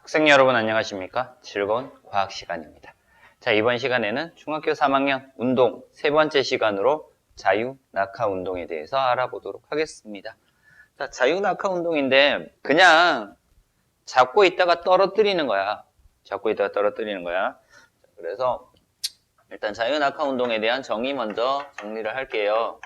학생 여러분 안녕하십니까? 즐거운 과학 시간입니다. 자, 이번 시간에는 중학교 3학년 운동 세 번째 시간으로 자유-낙하 운동에 대해서 알아보도록 하겠습니다. 자, 자유-낙하 운동인데 그냥 잡고 있다가 떨어뜨리는 거야. 잡고 있다가 떨어뜨리는 거야. 그래서 일단 자유-낙하 운동에 대한 정의 먼저 정리를 할게요.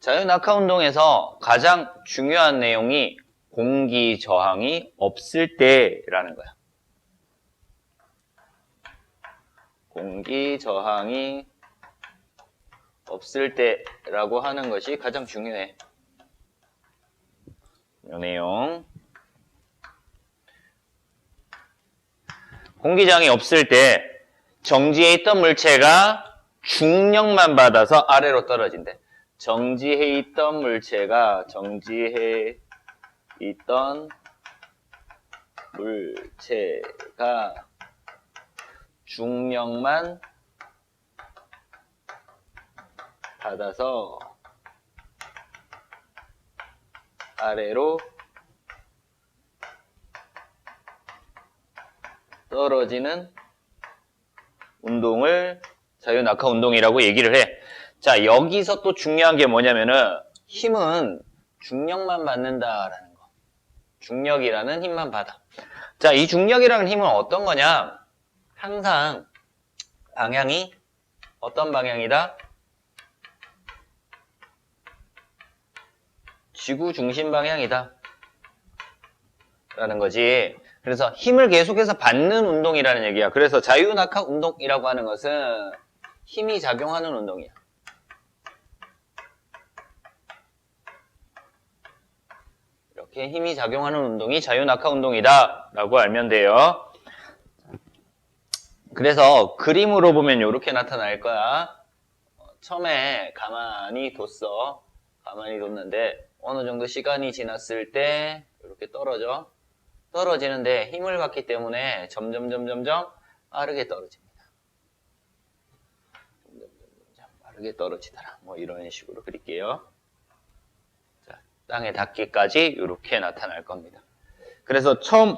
자유-낙하 운동에서 가장 중요한 내용이 공기 저항이 없을 때라는 거야. 공기 저항이 없을 때라고 하는 것이 가장 중요해. 이 내용. 공기 저항이 없을 때 정지해 있던 물체가 중력만 받아서 아래로 떨어진대. 정지해 있던 물체가 중력만 받아서 아래로 떨어지는 운동을 자유-낙하 운동이라고 얘기를 해. 자, 여기서 또 중요한 게 뭐냐면은 힘은 중력만 받는다라는 거. 중력이라는 힘만 받아. 자, 이 중력이라는 힘은 어떤 거냐? 항상 방향이 어떤 방향이다? 지구 중심 방향이다 라는 거지. 그래서 힘을 계속해서 받는 운동이라는 얘기야. 그래서 자유-낙하 운동이라고 하는 것은 힘이 작용하는 운동이야. 이렇게 힘이 작용하는 운동이 자유-낙하 운동이다 라고 알면 돼요. 그래서 그림으로 보면 이렇게 나타날 거야. 처음에 가만히 뒀어. 가만히 뒀는데 어느 정도 시간이 지났을 때 이렇게 떨어지는데 힘을 받기 때문에 점점 빠르게 떨어집니다. 점점 빠르게 떨어지더라. 뭐 이런 식으로 그릴게요. 자, 땅에 닿기까지 이렇게 나타날 겁니다. 그래서 처음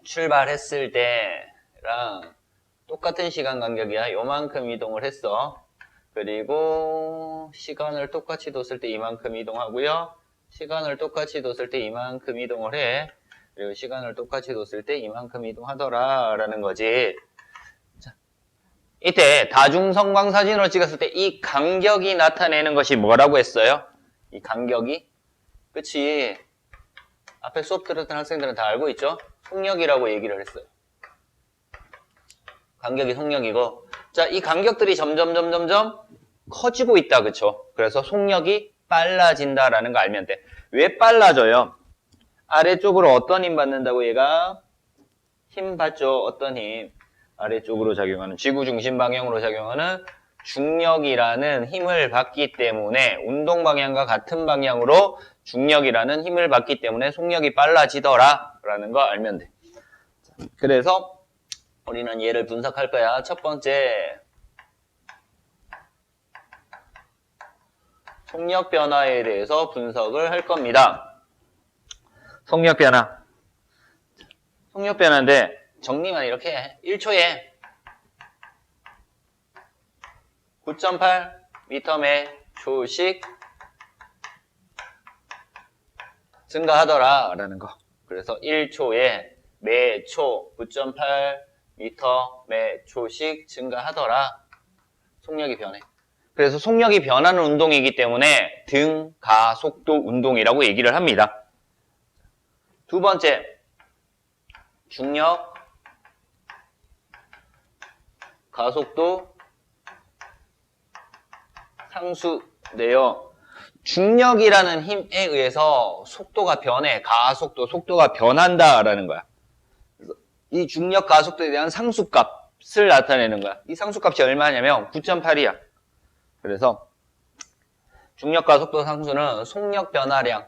출발했을 때랑 똑같은 시간 간격이야. 요만큼 이동을 했어. 그리고 시간을 똑같이 뒀을 때 이만큼 이동하고요. 시간을 똑같이 뒀을 때 이만큼 이동을 해. 그리고 시간을 똑같이 뒀을 때 이만큼 이동하더라 라는 거지. 자, 이때 다중성광 사진으로 찍었을 때 이 간격이 나타내는 것이 뭐라고 했어요? 이 간격이? 그치? 앞에 수업 들었던 학생들은 다 알고 있죠? 속력이라고 얘기를 했어요. 간격이 속력이고, 자, 이 간격들이 점점 커지고 있다, 그쵸? 그래서 속력이 빨라진다라는 거 알면 돼. 왜 빨라져요? 아래쪽으로 어떤 힘 받는다고 얘가? 힘 받죠? 어떤 힘? 아래쪽으로 작용하는, 지구 중심 방향으로 작용하는 중력이라는 힘을 받기 때문에 운동 방향과 같은 방향으로 중력이라는 힘을 받기 때문에 속력이 빨라지더라 라는 거 알면 돼. 그래서 우리는 얘를 분석할 거야. 첫 번째, 속력 변화에 대해서 분석을 할 겁니다. 속력 변화인데 정리만 이렇게 해. 1초에 9.8m/초씩 증가하더라 라는 거. 그래서 1초에 매초 9.8m/초씩 증가하더라. 속력이 변해. 그래서 속력이 변하는 운동이기 때문에 등가속도 운동이라고 얘기를 합니다. 두 번째, 중력 가속도 상수인데요. 중력이라는 힘에 의해서 속도가 변해. 가속도, 속도가 변한다라는 거야. 이 중력 가속도에 대한 상수값을 나타내는 거야. 이 상수값이 얼마냐면 9.8이야. 그래서 중력 가속도 상수는 속력 변화량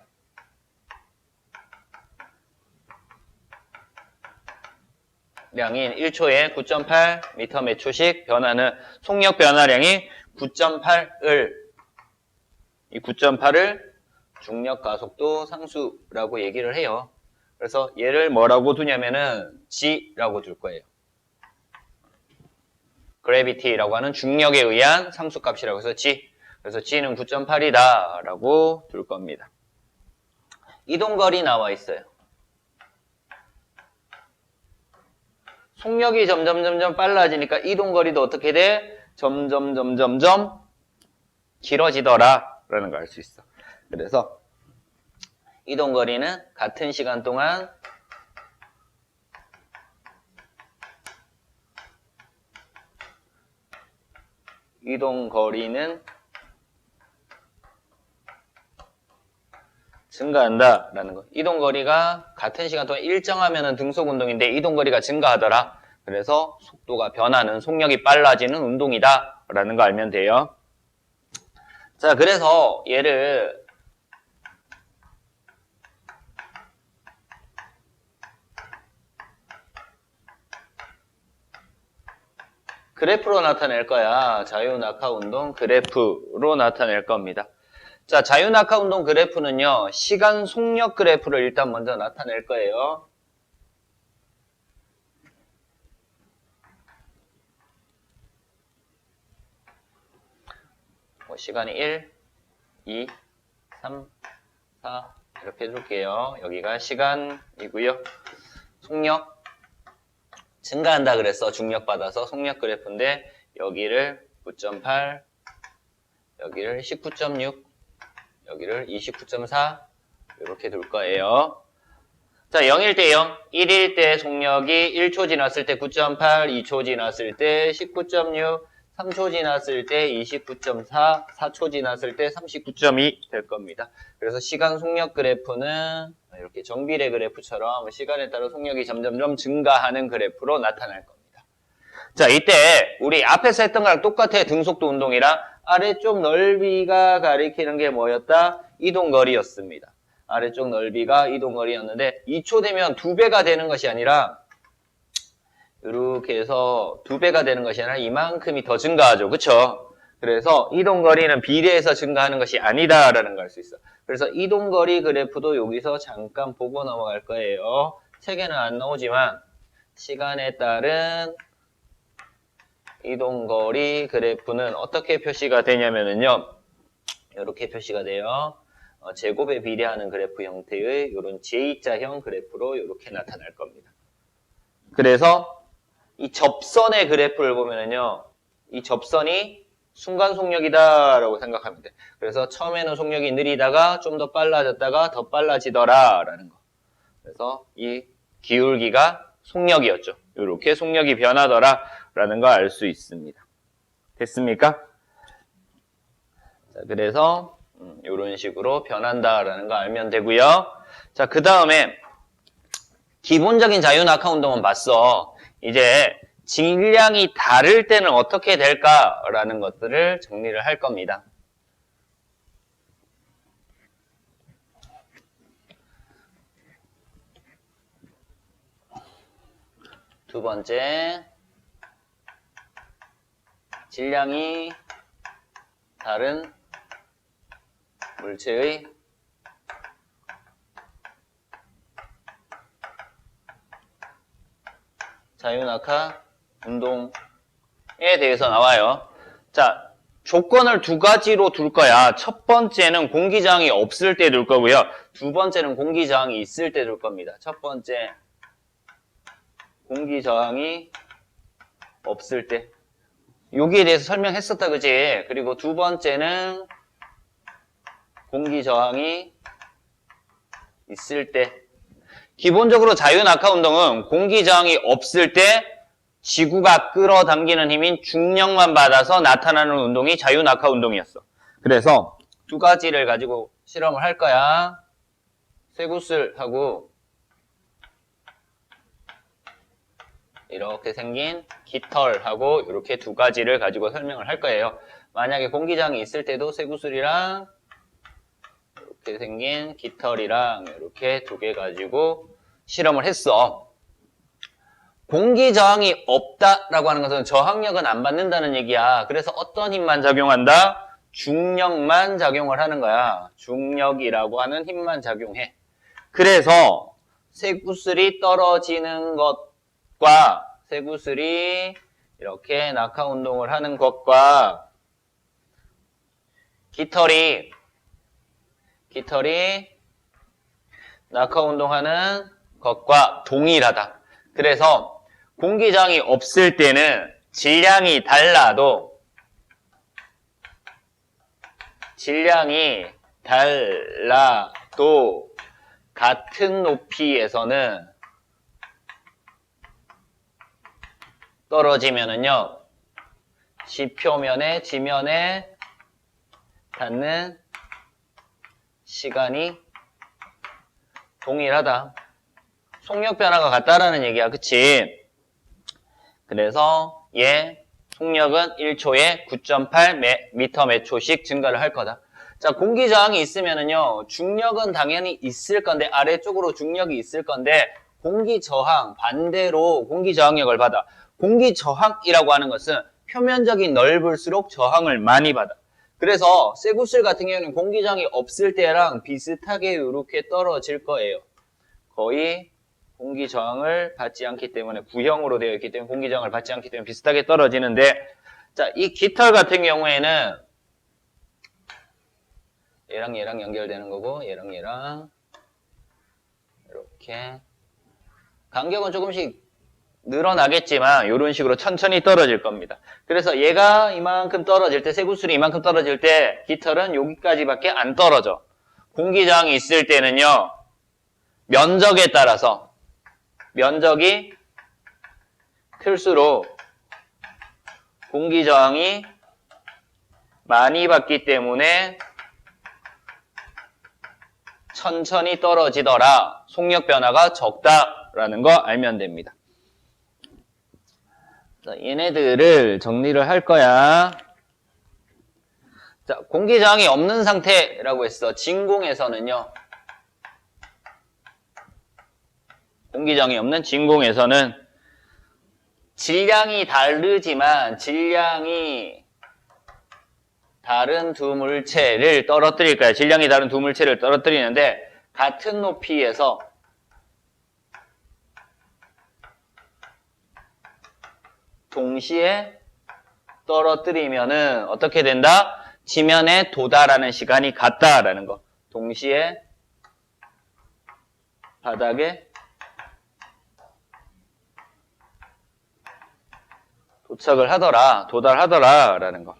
량인 1초에 9.8m/초씩 변하는 속력 변화량이 9.8을 이 9.8을 중력 가속도 상수라고 얘기를 해요. 그래서 얘를 뭐라고 두냐면은 G라고 둘 거예요. gravity라고 하는 중력에 의한 상수값이라고 해서 G. 그래서 G는 9.8이다 라고 둘 겁니다. 이동거리 나와 있어요. 속력이 점점 빨라지니까 이동거리도 어떻게 돼? 점점 길어지더라 라는 걸 알 수 있어. 그래서 이동거리는 같은 시간 동안 증가한다라는 거. 이동거리가 같은 시간 동안 일정하면 등속운동인데 이동거리가 증가하더라. 그래서 속도가 변하는, 속력이 빨라지는 운동이다 라는 거 알면 돼요. 자, 그래서 얘를 그래프로 나타낼 거야. 자유낙하 운동 그래프로 나타낼 겁니다. 자, 자유낙하 운동 그래프는요, 시간 속력 그래프를 일단 먼저 나타낼 거예요. 시간이 1, 2, 3, 4 이렇게 해줄게요. 여기가 시간이고요. 속력 증가한다 그랬어. 중력 받아서 속력 그래프인데 여기를 9.8, 여기를 19.6, 여기를 29.4 이렇게 둘 거예요. 자, 0일 때 0, 1일 때 속력이 1초 지났을 때 9.8, 2초 지났을 때 19.6, 3초 지났을 때 29.4, 4초 지났을 때 39.2 될 겁니다. 그래서 시간 속력 그래프는 이렇게 정비례 그래프처럼 시간에 따라 속력이 점점 증가하는 그래프로 나타날 겁니다. 자, 이때 우리 앞에서 했던 거랑 똑같아. 등속도 운동이랑 아래쪽 넓이가 가리키는 게 뭐였다? 이동거리였습니다. 아래쪽 넓이가 이동거리였는데 2초 되면 2배가 되는 것이 아니라 이렇게 해서 2배가 되는 것이 아니라 이만큼이 더 증가하죠. 그쵸? 그래서 이동거리는 비례해서 증가하는 것이 아니다라는 걸 알 수 있어. 그래서 이동거리 그래프도 여기서 잠깐 보고 넘어갈 거예요. 책에는 안 나오지만 시간에 따른 이동거리 그래프는 어떻게 표시가 되냐면요. 이렇게 표시가 돼요. 제곱에 비례하는 그래프 형태의 이런 J자형 그래프로 이렇게 나타날 겁니다. 그래서 이 접선의 그래프를 보면은요, 이 접선이 순간 속력이다라고 생각하면 돼. 그래서 처음에는 속력이 느리다가 좀 더 빨라졌다가 더 빨라지더라라는 거. 그래서 이 기울기가 속력이었죠. 이렇게 속력이 변하더라라는 걸 알 수 있습니다. 됐습니까? 자, 그래서 이런 식으로 변한다라는 거 알면 되고요. 자, 그 다음에 기본적인 자유낙하 운동은 봤어. 이제 질량이 다를 때는 어떻게 될까라는 것들을 정리를 할 겁니다. 두 번째, 질량이 다른 물체의 자유낙하 운동에 대해서 나와요. 자, 조건을 두 가지로 둘 거야. 첫 번째는 공기저항이 없을 때 둘 거고요. 두 번째는 공기저항이 있을 때 둘 겁니다. 첫 번째, 공기저항이 없을 때. 여기에 대해서 설명했었다, 그지? 그리고 두 번째는 공기저항이 있을 때. 기본적으로 자유낙하 운동은 공기저항이 없을 때 지구가 끌어당기는 힘인 중력만 받아서 나타나는 운동이 자유낙하 운동이었어. 그래서 두 가지를 가지고 실험을 할 거야. 쇠구슬하고 이렇게 생긴 깃털하고 이렇게 두 가지를 가지고 설명을 할 거예요. 만약에 공기저항이 있을 때도 쇠구슬이랑 이렇게 생긴 깃털이랑 이렇게 두 개 가지고 실험을 했어. 공기저항이 없다라고 하는 것은 저항력은 안 받는다는 얘기야. 그래서 어떤 힘만 작용한다? 중력만 작용을 하는 거야. 중력이라고 하는 힘만 작용해. 그래서 쇠구슬이 떨어지는 것과 쇠구슬이 이렇게 낙하 운동을 하는 것과 깃털이 낙하 운동하는 것과 동일하다. 그래서 공기저항이 없을 때는 질량이 달라도 같은 높이에서는 떨어지면은요, 지면에 닿는 시간이 동일하다. 속력 변화가 같다라는 얘기야. 그치? 그래서 속력은 1초에 9.8m 매 초씩 증가를 할 거다. 자, 공기 저항이 있으면은요, 중력은 당연히 있을 건데, 아래쪽으로 중력이 있을 건데, 공기 저항, 반대로 공기 저항력을 받아. 공기 저항이라고 하는 것은 표면적이 넓을수록 저항을 많이 받아. 그래서 쇠구슬 같은 경우는 공기 저항이 없을 때랑 비슷하게 이렇게 떨어질 거예요. 거의 공기 저항을 받지 않기 때문에, 구형으로 되어 있기 때문에 공기 저항을 받지 않기 때문에 비슷하게 떨어지는데, 자, 이 깃털 같은 경우에는 얘랑 연결되는 거고, 얘랑 이렇게 간격은 조금씩 늘어나겠지만 이런 식으로 천천히 떨어질 겁니다. 그래서 얘가 이만큼 떨어질 때, 쇠구슬이 이만큼 떨어질 때 깃털은 여기까지밖에 안 떨어져. 공기 저항이 있을 때는요, 면적에 따라서 면적이 클수록 공기 저항이 많이 받기 때문에 천천히 떨어지더라. 속력 변화가 적다라는 거 알면 됩니다. 자, 얘네들을 정리를 할 거야. 자, 공기 저항이 없는 상태라고 했어. 진공에서는요. 공기 저항이 없는 진공에서는 질량이 다르지만 질량이 다른 두 물체를 떨어뜨릴 거야. 질량이 다른 두 물체를 떨어뜨리는데 같은 높이에서 동시에 떨어뜨리면은 어떻게 된다? 지면에 도달하는 시간이 같다라는 거. 동시에 바닥에 도달하더라라는 거.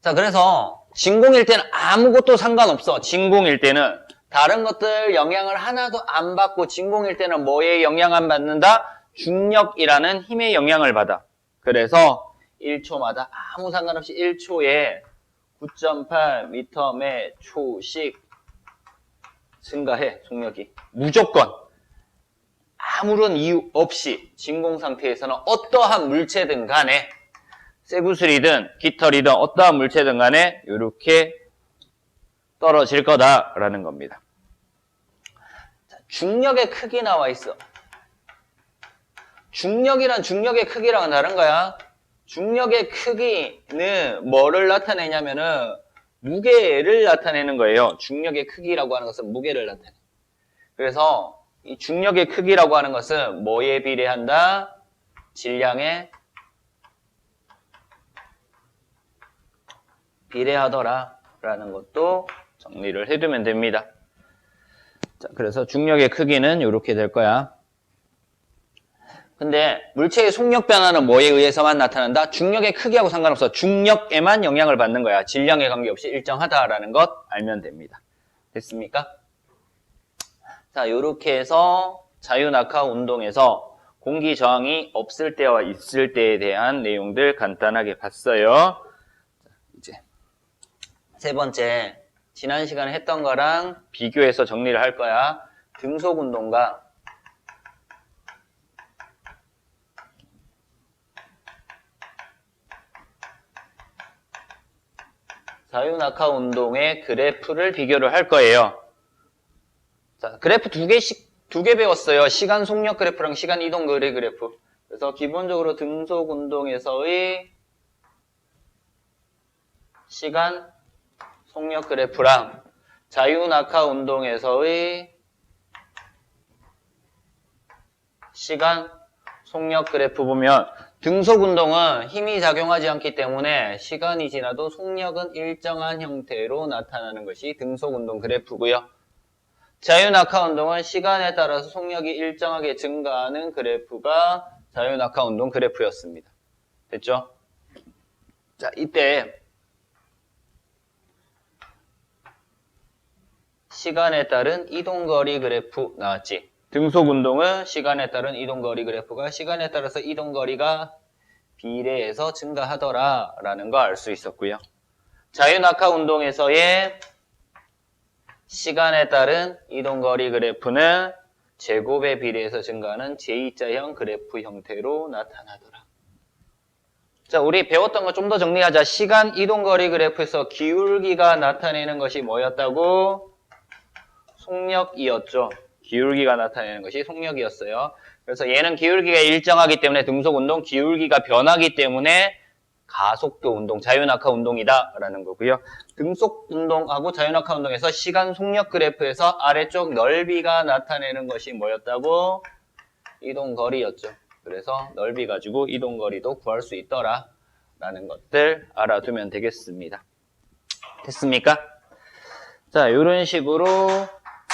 자, 그래서 진공일 때는 아무것도 상관없어. 진공일 때는 다른 것들 영향을 하나도 안 받고 진공일 때는 뭐에 영향 안 받는다? 중력이라는 힘의 영향을 받아. 그래서 1초마다 아무 상관없이 1초에 9.8m 매 초씩 증가해, 속력이. 무조건. 아무런 이유 없이 진공 상태에서는 어떠한 물체든 간에 쇠구슬이든 깃털이든 어떠한 물체든 간에 이렇게 떨어질 거다라는 겁니다. 자, 중력의 크기 나와 있어. 중력이란 중력의 크기랑은 다른 거야. 중력의 크기는 뭐를 나타내냐면은 무게를 나타내는 거예요. 중력의 크기라고 하는 것은 무게를 나타내. 그래서 이 중력의 크기라고 하는 것은 뭐에 비례한다? 질량에 비례하더라라는 것도 정리를 해두면 됩니다. 자, 그래서 중력의 크기는 이렇게 될 거야. 근데 물체의 속력 변화는 뭐에 의해서만 나타난다? 중력의 크기하고 상관없어. 중력에만 영향을 받는 거야. 질량에 관계없이 일정하다라는 것 알면 됩니다. 됐습니까? 자, 이렇게 해서 자유낙하 운동에서 공기 저항이 없을 때와 있을 때에 대한 내용들 간단하게 봤어요. 이제 세 번째, 지난 시간에 했던 거랑 비교해서 정리를 할 거야. 등속 운동과 자유낙하 운동의 그래프를 비교를 할 거예요. 자, 그래프 두 개 배웠어요. 시간 속력 그래프랑 시간 이동 거리 그래프. 그래서 기본적으로 등속 운동에서의 시간 속력 그래프랑 자유낙하 운동에서의 시간 속력 그래프 보면 등속 운동은 힘이 작용하지 않기 때문에 시간이 지나도 속력은 일정한 형태로 나타나는 것이 등속 운동 그래프고요. 자유낙하 운동은 시간에 따라서 속력이 일정하게 증가하는 그래프가 자유낙하 운동 그래프였습니다. 됐죠? 자, 이때 시간에 따른 이동거리 그래프 나왔지? 등속 운동은 시간에 따른 이동거리 그래프가 시간에 따라서 이동거리가 비례해서 증가하더라 라는 거 알 수 있었고요. 자유낙하 운동에서의 시간에 따른 이동거리 그래프는 제곱에 비례해서 증가하는 J자형 그래프 형태로 나타나더라. 자, 우리 배웠던 거 좀 더 정리하자. 시간 이동거리 그래프에서 기울기가 나타내는 것이 뭐였다고? 속력이었죠. 기울기가 나타내는 것이 속력이었어요. 그래서 얘는 기울기가 일정하기 때문에 등속운동, 기울기가 변하기 때문에 가속도 운동, 자유낙하 운동이다 라는 거고요. 등속운동하고 자유낙하 운동에서 시간 속력 그래프에서 아래쪽 넓이가 나타내는 것이 뭐였다고? 이동거리였죠. 그래서 넓이 가지고 이동거리도 구할 수 있더라 라는 것들 알아두면 되겠습니다. 됐습니까? 자, 이런 식으로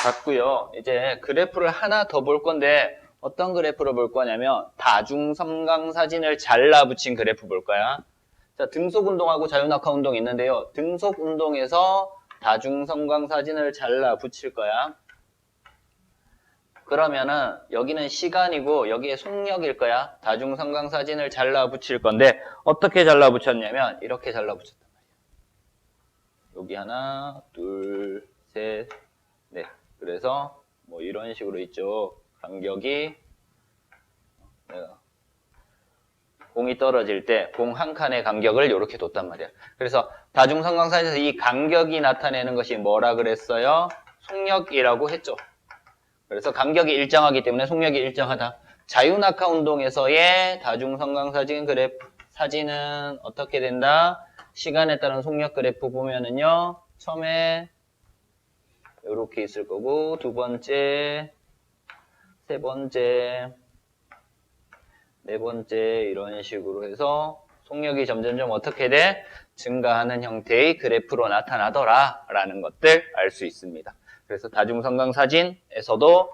봤고요. 이제 그래프를 하나 더 볼 건데 어떤 그래프를 볼 거냐면 다중섬광 사진을 잘라 붙인 그래프 볼 거야. 자, 등속운동하고 자유낙하 운동이 있는데요. 등속운동에서 다중섬광 사진을 잘라 붙일 거야. 그러면은 여기는 시간이고 여기에 속력일 거야. 다중섬광 사진을 잘라 붙일 건데 어떻게 잘라 붙였냐면 이렇게 잘라 붙였단 말이야. 여기 하나, 둘, 셋, 넷. 그래서 뭐 이런 식으로 있죠. 간격이 공이 떨어질 때 공 한 칸의 간격을 이렇게 뒀단 말이야. 그래서 다중섬광 사진에서 이 간격이 나타내는 것이 뭐라 그랬어요? 속력이라고 했죠. 그래서 간격이 일정하기 때문에 속력이 일정하다. 자유낙하 운동에서의 다중섬광 사진 그래프 사진은 어떻게 된다? 시간에 따른 속력 그래프 보면은요. 처음에 이렇게 있을 거고 두 번째, 세 번째, 네 번째 이런 식으로 해서 속력이 점점점 어떻게 돼? 증가하는 형태의 그래프로 나타나더라 라는 것들 알 수 있습니다. 그래서 다중섬광 사진에서도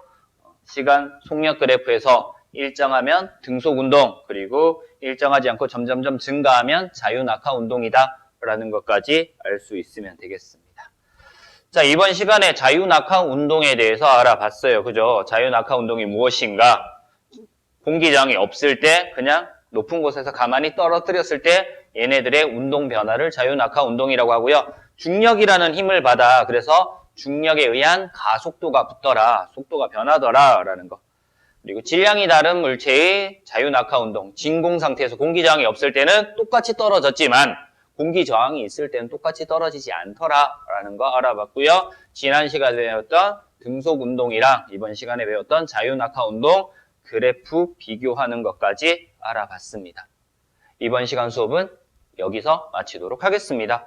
시간 속력 그래프에서 일정하면 등속운동 그리고 일정하지 않고 점점점 증가하면 자유낙하 운동이다 라는 것까지 알 수 있으면 되겠습니다. 자, 이번 시간에 자유낙하 운동에 대해서 알아봤어요. 그죠? 자유낙하 운동이 무엇인가? 공기저항이 없을 때 그냥 높은 곳에서 가만히 떨어뜨렸을 때 얘네들의 운동 변화를 자유낙하 운동이라고 하고요. 중력이라는 힘을 받아 그래서 중력에 의한 가속도가 붙더라, 속도가 변하더라 라는 거. 그리고 질량이 다른 물체의 자유낙하 운동, 진공 상태에서 공기저항이 없을 때는 똑같이 떨어졌지만 공기저항이 있을 때는 똑같이 떨어지지 않더라 라는 거 알아봤고요. 지난 시간에 배웠던 등속운동이랑 이번 시간에 배웠던 자유낙하 운동 그래프 비교하는 것까지 알아봤습니다. 이번 시간 수업은 여기서 마치도록 하겠습니다.